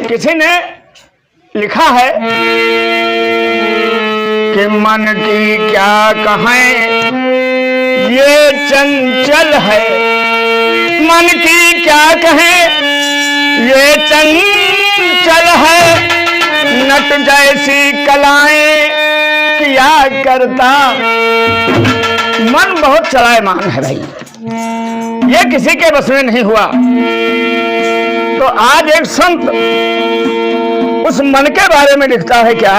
किसी ने लिखा है कि मन की क्या कहें ये चंचल है, मन की क्या कहें ये चंचल है, नट जैसी कलाएं किया करता। मन बहुत चलायमान है भाई, ये किसी के बस में नहीं हुआ। तो आज एक संत उस मन के बारे में लिखता है क्या,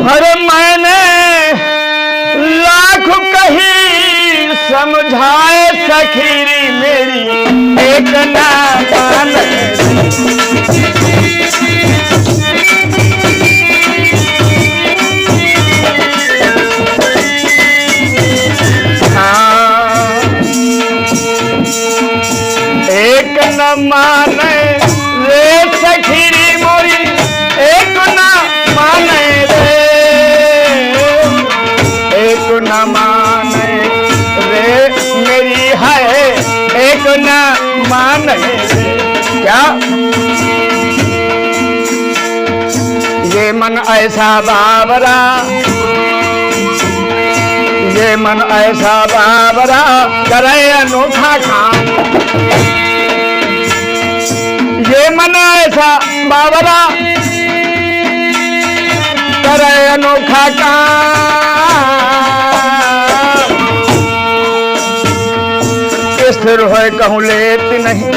अरे मैंने लाख कही समझाए सखीरी मेरी एक ना माने। एक न माने रे सखीरी मोरी, एक न माने रे, एक न माने रे मेरी है, एक न माने रे। क्या ये मन ऐसा बाबरा, ये मन ऐसा बाबरा करे अनोखा काम, ये मन ऐसा बाबरा करे अनोखा काम। स्थिर होए कहूँ लेत नहीं,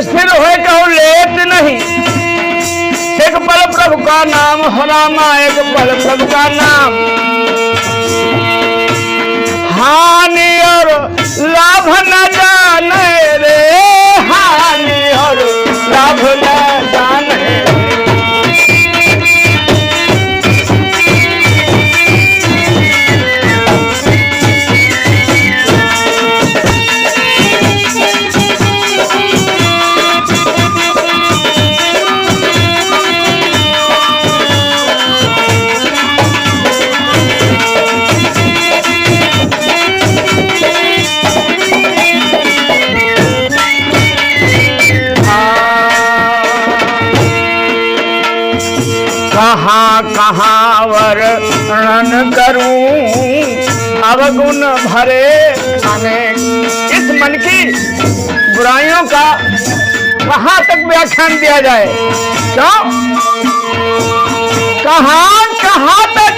स्थिर होए कहूँ लेत नहीं, एक पल प्रभु का नाम हो रामा, एक पल प्रभु का नाम। हानि और लाभ न जाने रे, हानि और लाभ न जाने। कहाँ कहाँ वर्णन करूं अवगुण भरे अनेक। इस मन की बुराइयों का कहाँ तक व्याख्यान दिया जाए, क्यों कहाँ कहाँ तक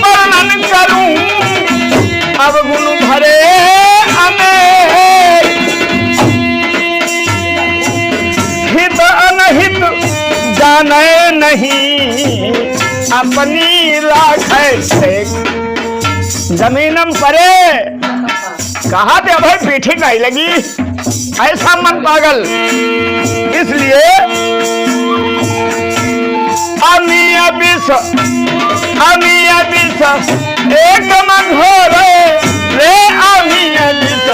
वर्णन करूं अवगुण भरे अनेक। हित अनहित जाने नहीं अपनी राखे से। जमीनम परे कहा थे भाई पीठी नहीं लगी, ऐसा मन पागल। इसलिए अमिया बिस एक मन हो रे अमिया बिस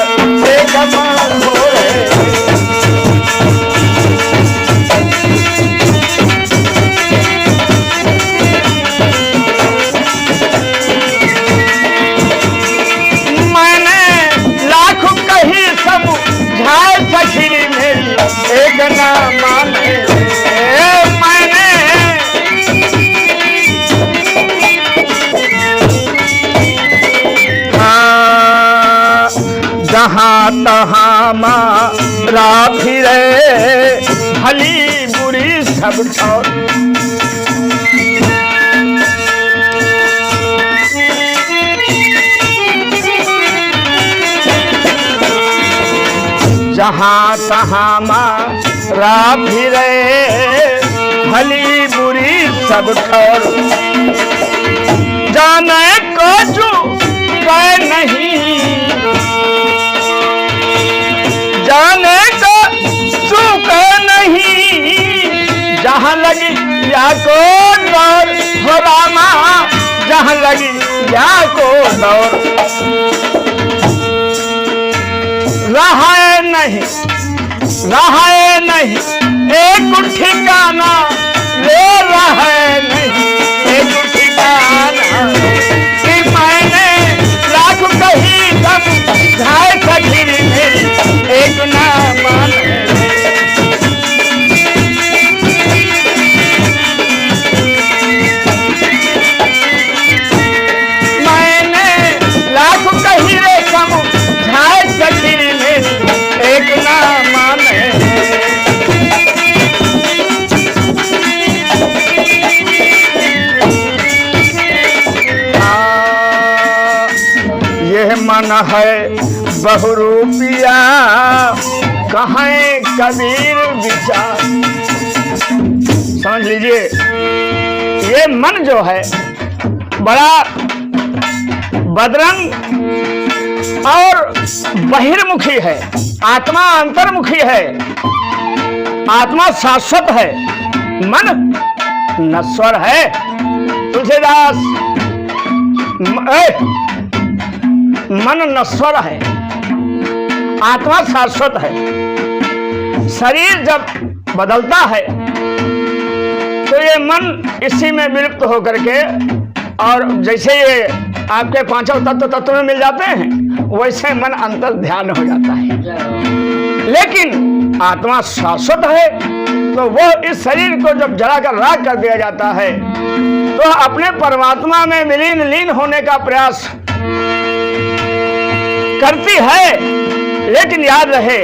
एक मन हो रे। सखीरी मेरी एक ना माने मैंने। जहाँ तहाँ मारा फिरे भली बुरी सब छोड़। जहाँ तहाँ मारा फिरे भली बुरी सब ठोर। जाने को चूके नहीं, जाने को चूके नहीं, जहाँ लगी या को दौर हो रामा, जहाँ लगी या को दौर। रहा नहीं, रहा नहीं एक ठिकाना, ले रहा नहीं एक ठिकाना कि मैंने मन है बहुरूपिया कहें कबीर विचार। समझ लीजिए, ये मन जो है बड़ा बदरंग और बहिर्मुखी है, आत्मा अंतर्मुखी है, आत्मा शाश्वत है, मन नश्वर है। तुलसीदास मन नश्वर है, आत्मा शाश्वत है। शरीर जब बदलता है तो ये मन इसी में विलुप्त होकर के, और जैसे ये आपके पांचों तत्व में मिल जाते हैं वैसे मन अंतर ध्यान हो जाता है। लेकिन आत्मा शाश्वत है, तो वो इस शरीर को जब जलाकर राख कर दिया जाता है तो अपने परमात्मा में विलीन लीन होने का प्रयास करती है। लेकिन याद रहे,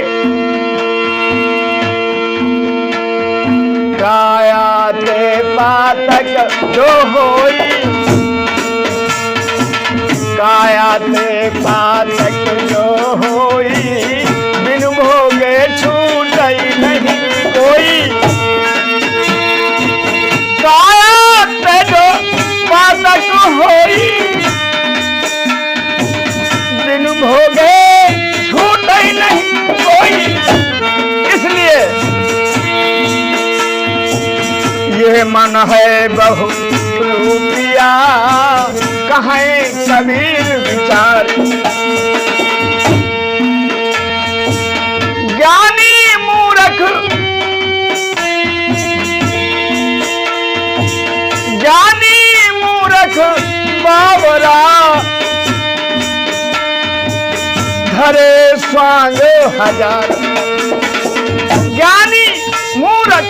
काया ते पातक जो होई, काया ते पातक जो होई, बिन भोगे छूटई नहीं कोई। काया ते जो पातक होई, बिन भोगे छूटई नहीं कोई। इसलिए ये मन है बहुरूपिया कहें कबीर विचार। ज्ञानी मूर्ख, ज्ञानी मूर्ख बावरा, धरे स्वांग हजार। ज्ञानी मूर्ख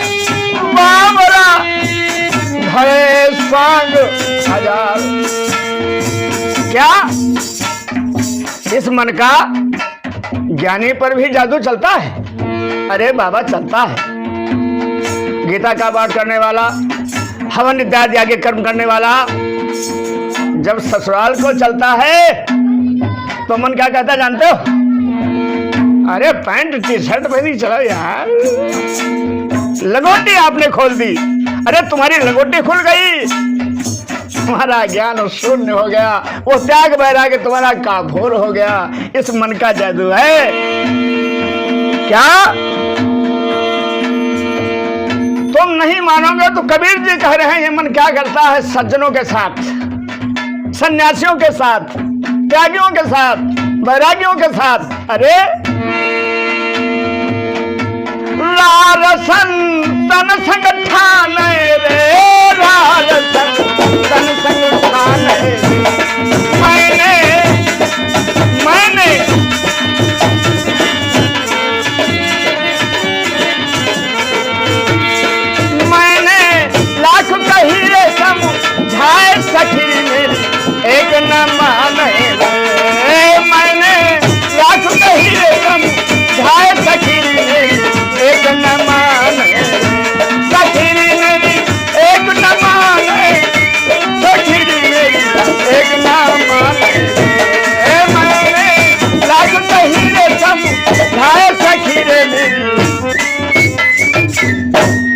बावरा, धरे स्वांग हजार। क्या इस मन का ज्ञानी पर भी जादू चलता है? अरे बाबा चलता है। गीता का पाठ करने वाला, हवन इत्यादि आगे कर्म करने वाला जब ससुराल को चलता है तो मन क्या कहता जानते हो? अरे पैंट टी शर्ट पहनी चलो यार, लगोटी आपने खोल दी। अरे तुम्हारी लगोटी खुल गई, तुम्हारा ज्ञान शून्य हो गया, वो त्याग बैराग्य तुम्हारा काफूर हो गया। इस मन का जादू है। क्या तुम नहीं मानोगे तो कबीर जी कह रहे हैं ये मन क्या करता है सज्जनों के साथ, सन्यासियों के साथ, त्यागियों के साथ, बैरागियों के साथ। अरे लालसन तन संग ठान रे, लालसन तन संग ठान रे। मैंने लाख कही रे समझाए सखी मेरी एक न माने रे। मैंने लाख कही रे समझाए सखी मेरी एक न माने, सखी मेरी एक न माने, सखी मेरी एक न माने। मैंने लाख कही रे समझाए सखी रे मेरी।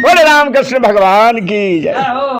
बोले रामकृष्ण भगवान की जय।